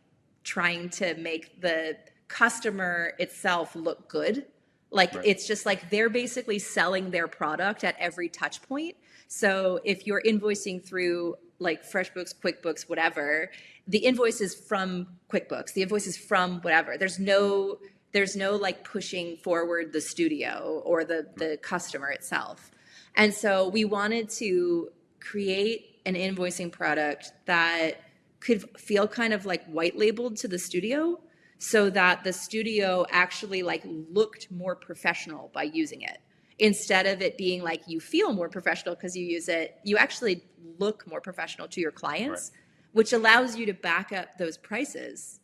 trying to make the customer itself look good. Like It's just like they're basically selling their product at every touch point. So if you're invoicing through like FreshBooks, QuickBooks, whatever, the invoice is from QuickBooks. The invoice is from whatever. There's no like pushing forward the studio or the customer itself. And so we wanted to create an invoicing product that could feel kind of like white labeled to the studio so that the studio actually like looked more professional by using it. Instead of it being like you feel more professional because you use it, you actually look more professional to your clients, which allows you to back up those prices,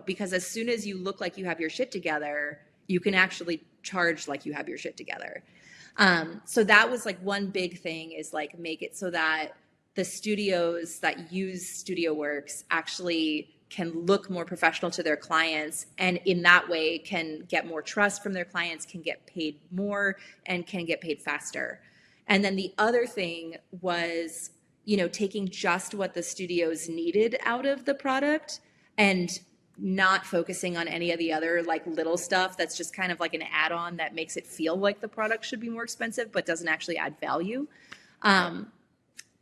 because as soon as you look like you have your shit together, you can actually charge like you have your shit together. So that was like one big thing is like make it so that the studios that use Studioworks actually can look more professional to their clients and in that way can get more trust from their clients, can get paid more and can get paid faster. And then the other thing was, taking just what the studios needed out of the product and not focusing on any of the other like little stuff that's just kind of like an add-on that makes it feel like the product should be more expensive but doesn't actually add value.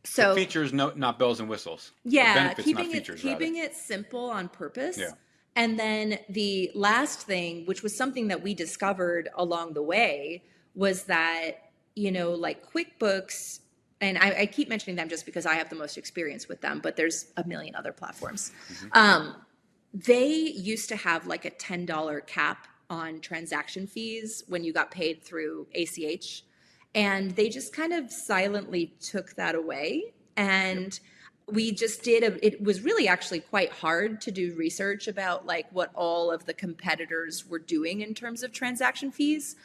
So the features, not bells and whistles. Keeping it simple on purpose. And then the last thing, which was something that we discovered along the way, was that like QuickBooks, and I keep mentioning them just because I have the most experience with them, but there's a million other platforms. They used to have like a $10 cap on transaction fees when you got paid through ACH. And they just kind of silently took that away. And we just it was really actually quite hard to do research about like what all of the competitors were doing in terms of transaction fees.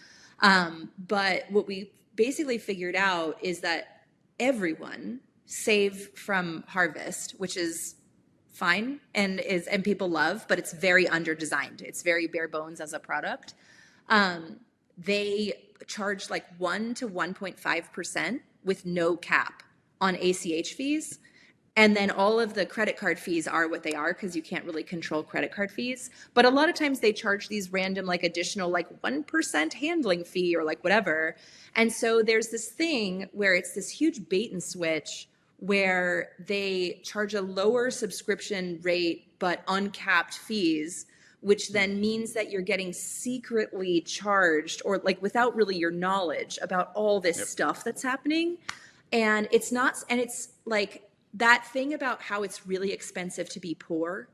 But what we basically figured out is that everyone, save from Harvest, which is fine and people love, but it's very under-designed. It's very bare bones as a product. They charge like 1 to 1.5% with no cap on ACH fees. And then all of the credit card fees are what they are because you can't really control credit card fees. But a lot of times they charge these random like additional like 1% handling fee or like whatever. And so there's this thing where it's this huge bait and switch where they charge a lower subscription rate but uncapped fees, which then means that you're getting secretly charged or like without really your knowledge about all this stuff that's happening. And it's like that thing about how it's really expensive to be poor,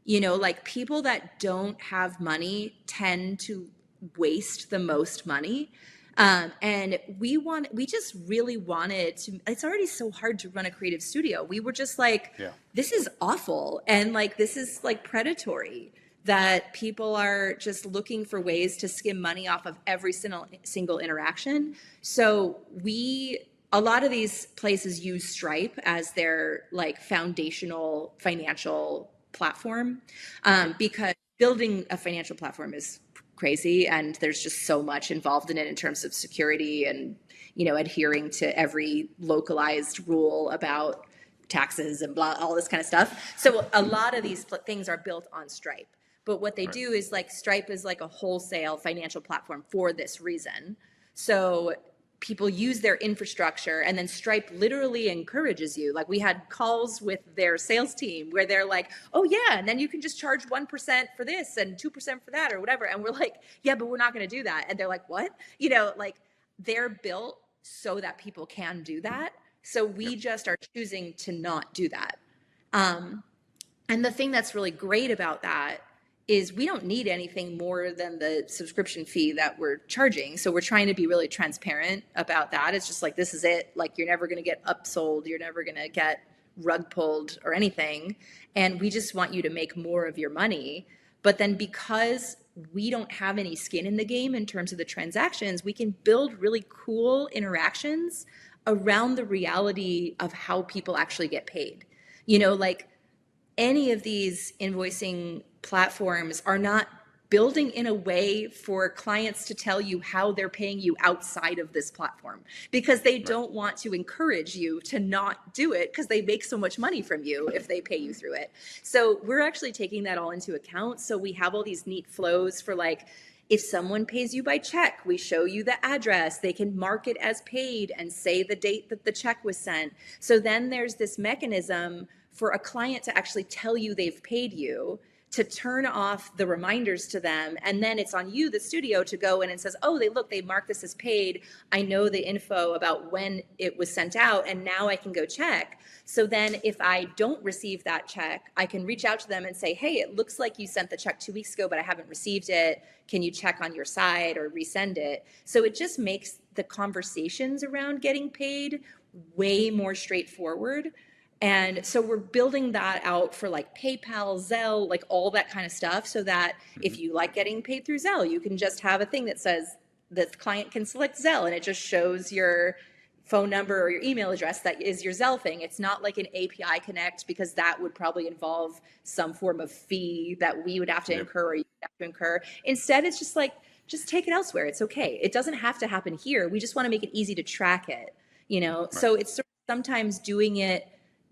like people that don't have money tend to waste the most money. And we just really wanted to, it's already so hard to run a creative studio. We were just like, this is awful. And like, this is like predatory that people are just looking for ways to skim money off of every single interaction. So a lot of these places use Stripe as their like foundational financial platform, because building a financial platform is crazy and there's just so much involved in it in terms of security and adhering to every localized rule about taxes and blah, all this kind of stuff. So a lot of these things are built on Stripe. But what they do is like Stripe is like a wholesale financial platform for this reason. So people use their infrastructure, and then Stripe literally encourages you. Like we had calls with their sales team where they're like, oh yeah, and then you can just charge 1% for this and 2% for that or whatever. And we're like, yeah, but we're not going to do that. And they're like, what? You know, like they're built so that people can do that. So we just are choosing to not do that. And the thing that's really great about that is we don't need anything more than the subscription fee that we're charging. So we're trying to be really transparent about that. It's just like, this is it. Like you're never going to get upsold. You're never going to get rug pulled or anything. And we just want you to make more of your money. But then because we don't have any skin in the game in terms of the transactions, we can build really cool interactions around the reality of how people actually get paid. You know, like any of these invoicing platforms are not building in a way for clients to tell you how they're paying you outside of this platform, because they don't want to encourage you to not do it because they make so much money from you if they pay you through it. So we're actually taking that all into account. So we have all these neat flows for like, if someone pays you by check, we show you the address, they can mark it as paid and say the date that the check was sent. So then there's this mechanism for a client to actually tell you they've paid you, to turn off the reminders to them. And then it's on you, the studio, to go in and says, oh, they marked this as paid. I know the info about when it was sent out, and now I can go check. So then if I don't receive that check, I can reach out to them and say, hey, it looks like you sent the check 2 weeks ago, but I haven't received it. Can you check on your side or resend it? So it just makes the conversations around getting paid way more straightforward. And so we're building that out for like PayPal, Zelle, like all that kind of stuff, so that if you like getting paid through Zelle, you can just have a thing that says the client can select Zelle, and it just shows your phone number or your email address that is your Zelle thing. It's not like an API connect, because that would probably involve some form of fee that we would have to incur or you would have to incur. Instead, it's just like, just take it elsewhere. It's okay. It doesn't have to happen here. We just want to make it easy to track it, you know? Right. So it's sort of sometimes doing it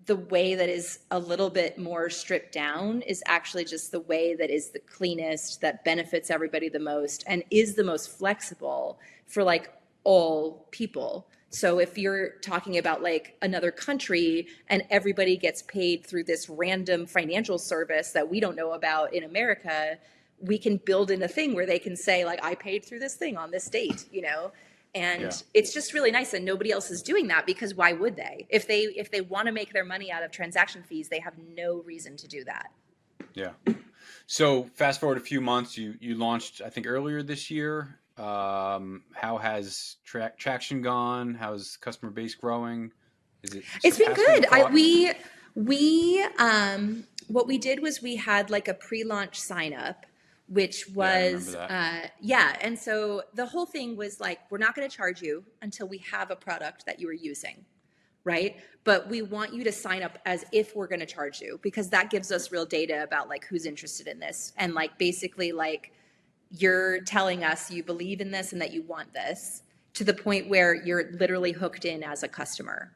the way that is a little bit more stripped down is actually just the way that is the cleanest, that benefits everybody the most, and is the most flexible for like all people. So if you're talking about like another country and everybody gets paid through this random financial service that we don't know about in America, we can build in a thing where they can say like, I paid through this thing on this date, you know? And it's just really nice, and nobody else is doing that, because why would they? If they want to make their money out of transaction fees, they have no reason to do that. Yeah. So fast forward a few months, you launched, I think, earlier this year. How has traction gone? How's customer base growing? It's been good. What we did was we had like a pre-launch sign up, which was, and so the whole thing was like, we're not going to charge you until we have a product that you are using, right? But we want you to sign up as if we're going to charge you, because that gives us real data about like who's interested in this. And like, basically like, you're telling us you believe in this and that you want this, to the point where you're literally hooked in as a customer.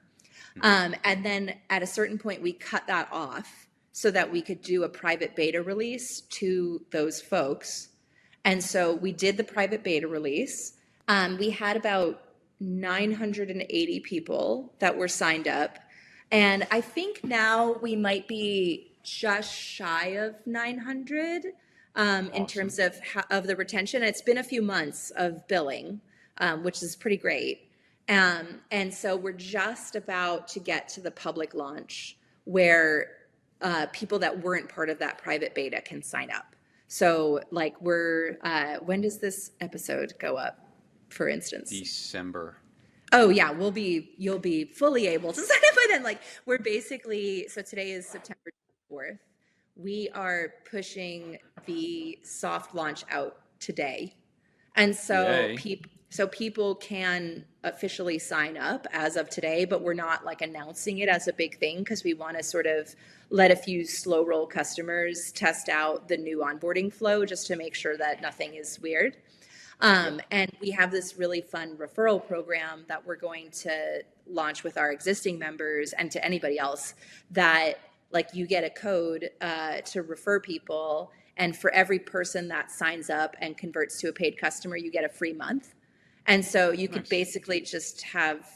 And then at a certain point, we cut that off so that we could do a private beta release to those folks. And so we did the private beta release. We had about 980 people that were signed up. And I think now we might be just shy of 900 in terms of the retention. It's been a few months of billing, which is pretty great. And so we're just about to get to the public launch where people that weren't part of that private beta can sign up. So like when does this episode go up, for instance? December. Oh yeah, you'll be fully able to sign up by then. Like we're basically, so today is September 4th. We are pushing the soft launch out today. And so people can officially sign up as of today, but we're not like announcing it as a big thing, because we want to sort of let a few slow roll customers test out the new onboarding flow, just to make sure that nothing is weird. And we have this really fun referral program that we're going to launch with our existing members and to anybody else that like you get a code to refer people. And for every person that signs up and converts to a paid customer, you get a free month. And so you could Nice. basically just have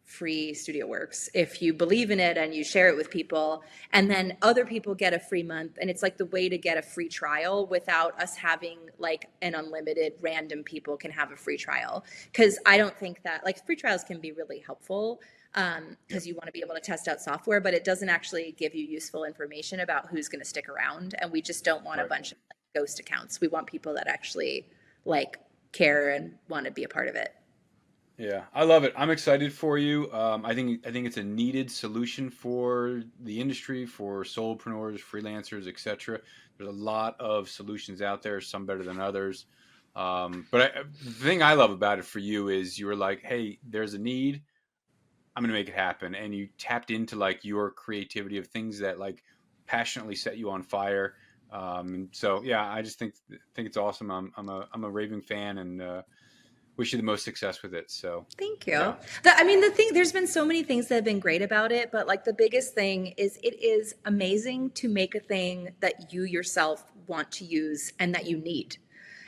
free Studioworks if you believe in it and you share it with people, and then other people get a free month. And it's like the way to get a free trial without us having like an unlimited random people can have a free trial, because I don't think that like free trials can be really helpful because you want to be able to test out software, but it doesn't actually give you useful information about who's going to stick around. And we just don't want a bunch of like, ghost accounts. We want people that actually like care and want to be a part of it. Yeah, I love it. I'm excited for you. I think it's a needed solution for the industry, for solopreneurs, freelancers, etc. There's a lot of solutions out there, some better than others. The thing I love about it for you is you were like, "Hey, there's a need. I'm going to make it happen," and you tapped into like your creativity of things that like passionately set you on fire. So yeah, I just think it's awesome. I'm a raving fan and wish you the most success with it. So Thank you. yeah. There's been so many things that have been great about it, but like the biggest thing is it is amazing to make a thing that you yourself want to use and that you need.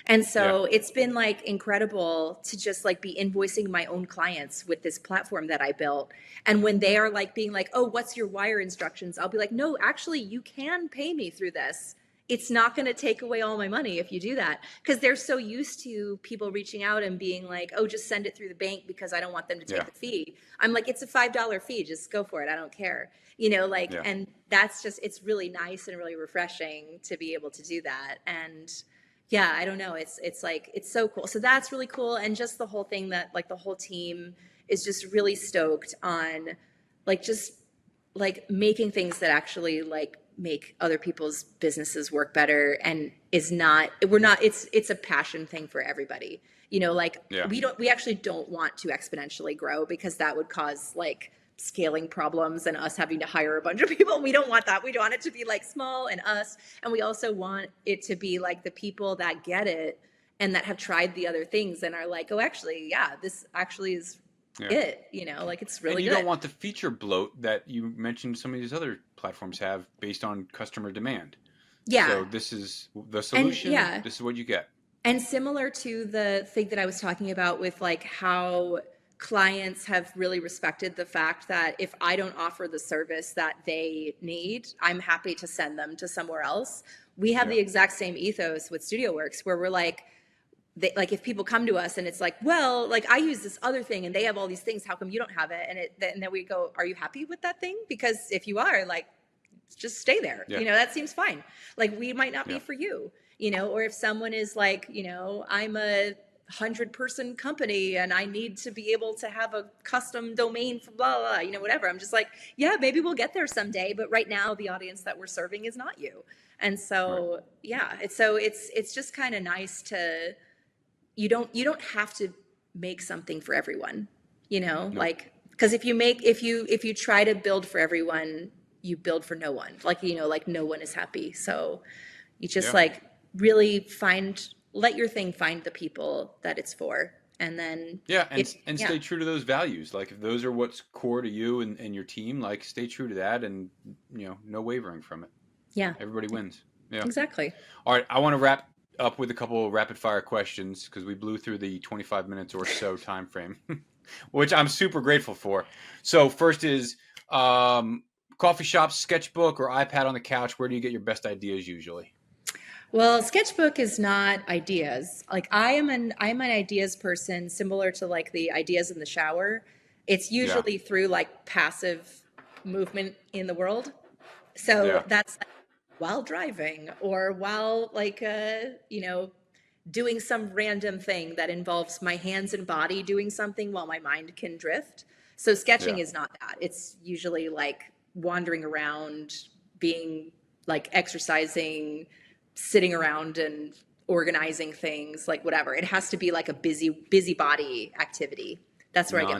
And so it's been like incredible to just like be invoicing my own clients with this platform that I built. And when they are like being like, "Oh, what's your wire instructions?" I'll be like, "No, actually you can pay me through this. It's not going to take away all my money if you do that." Because they're so used to people reaching out and being like, "Oh, just send it through the bank because I don't want them to take the fee." I'm like, "It's a $5 fee. Just go for it. I don't care." And that's just, it's really nice and really refreshing to be able to do that. And yeah, I don't know. It's like, it's so cool. So that's really cool. And just the whole thing that like the whole team is just really stoked on like just like making things that actually like make other people's businesses work better, and it's a passion thing for everybody. We actually don't want to exponentially grow because that would cause like scaling problems and us having to hire a bunch of people. We don't want that. We want it to be like small and us. And we also want it to be like the people that get it and that have tried the other things and are like, "Oh, actually, yeah, this actually is it." Like it's really And you good. don't want the feature bloat that you mentioned some of these other platforms have based on customer demand. Yeah. So this is the solution. And This is what you get. And similar to the thing that I was talking about with like how clients have really respected the fact that if I don't offer the service that they need, I'm happy to send them to somewhere else. We have the exact same ethos with Studioworks where we're like, like if people come to us and it's like, "Well, like I use this other thing and they have all these things, how come you don't have it?" And then we go, "Are you happy with that thing? Because if you are, like, just stay there. That seems fine. Like we might not be for you, or if someone is like, I'm a 100-person company and I need to be able to have a custom domain for blah, blah, blah, whatever. I'm just like, yeah, maybe we'll get there someday. But right now the audience that we're serving is not you. And so, it's just kind of nice to, you don't have to make something for everyone, like, because if you try to build for everyone, you build for no one. Like, like no one is happy. So you just like really let your thing find the people that it's for. And then stay true to those values. Like if those are what's core to you and your team, like stay true to that and no wavering from it. Yeah. Everybody wins. Yeah. Exactly. All right. I want to wrap up with a couple of rapid fire questions because we blew through the 25 minutes or so time frame, which I'm super grateful for. So first is coffee shop, sketchbook, or iPad on the couch. Where do you get your best ideas usually? Well, sketchbook is not ideas. Like I'm an ideas person, similar to like the ideas in the shower. It's usually through like passive movement in the world. So that's like, while driving or while like doing some random thing that involves my hands and body doing something while my mind can drift. So sketching is not that. It's usually like wandering around, being like exercising, sitting around and organizing things, like whatever. It has to be like a busy body activity. That's where I get my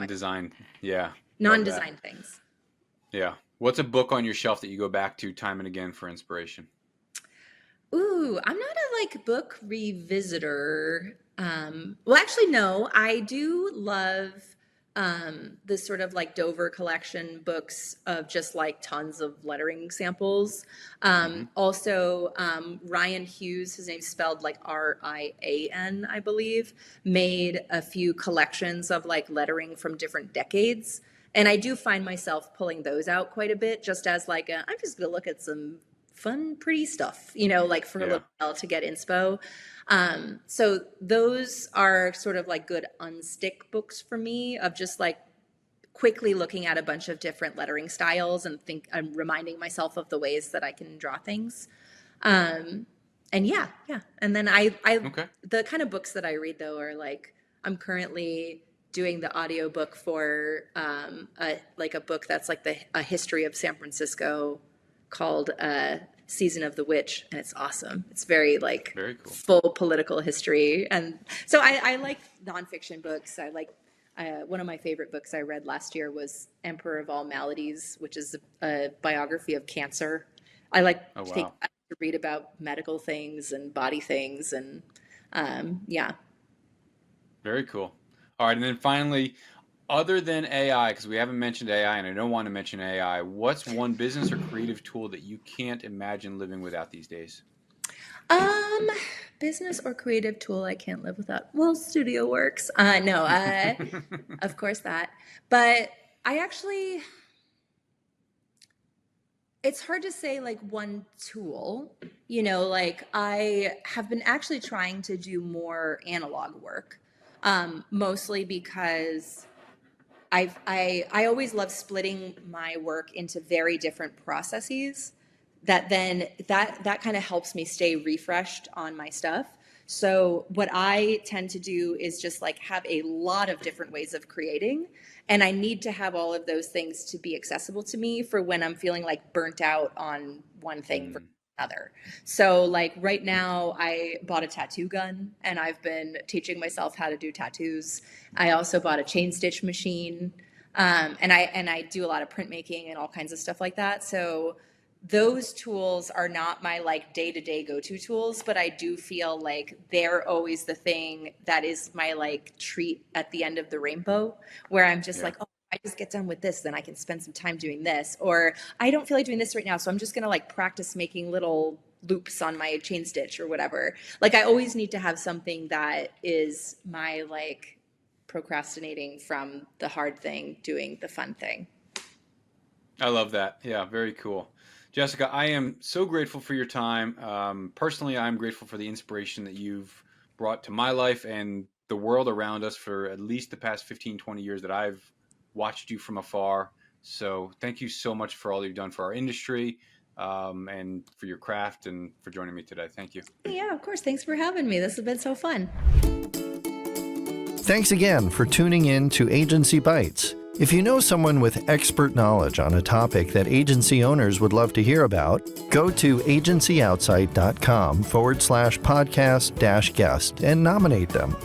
non-design things. Yeah. What's a book on your shelf that you go back to time and again for inspiration? Ooh, I'm not a like book revisitor. Well, actually, no. I do love the sort of like Dover collection books of just like tons of lettering samples. Also, Ryan Hughes, his name's spelled like Rian, I believe, made a few collections of like lettering from different decades. And I do find myself pulling those out quite a bit just as like, I'm just going to look at some fun, pretty stuff, like for a little while to get inspo. So those are sort of like good unstick books for me of just like quickly looking at a bunch of different lettering styles and I'm reminding myself of the ways that I can draw things. And yeah. And then the kind of books that I read though are like, I'm currently doing the audiobook for a book that's like a history of San Francisco called Season of the Witch, and it's awesome. It's very cool. Full political history. And so I like nonfiction books. I like one of my favorite books I read last year was Emperor of All Maladies, which is a biography of cancer. I like to read about medical things and body things, and Very cool. All right, and then finally, other than AI, because we haven't mentioned AI and I don't want to mention AI, what's one business or creative tool that you can't imagine living without these days? Business or creative tool I can't live without? Well, Studioworks. Of course that. But it's hard to say like one tool, I have been actually trying to do more analog work, mostly because I always love splitting my work into very different processes that kind of helps me stay refreshed on my stuff. So what I tend to do is just like have a lot of different ways of creating, and I need to have all of those things to be accessible to me for when I'm feeling like burnt out on one thing for another. So like right now I bought a tattoo gun and I've been teaching myself how to do tattoos. I also bought a chain stitch machine, and I do a lot of printmaking and all kinds of stuff like that. So those tools are not my like day-to-day go-to tools, but I do feel like they're always the thing that is my like treat at the end of the rainbow, where I'm just like, oh, I just get done with this, then I can spend some time doing this. Or I don't feel like doing this right now, so I'm just going to like practice making little loops on my chain stitch or whatever. Like I always need to have something that is my like procrastinating from the hard thing, doing the fun thing. I love that. Yeah, very cool. Jessica, I am so grateful for your time. Personally, I'm grateful for the inspiration that you've brought to my life and the world around us for at least the past 15, 20 years that I've watched you from afar. So thank you so much for all you've done for our industry, and for your craft and for joining me today. Thank you. Yeah, of course. Thanks for having me. This has been so fun. Thanks again for tuning in to Agency Bytes. If you know someone with expert knowledge on a topic that agency owners would love to hear about, go to agencyoutsight.com/podcast-guest and nominate them.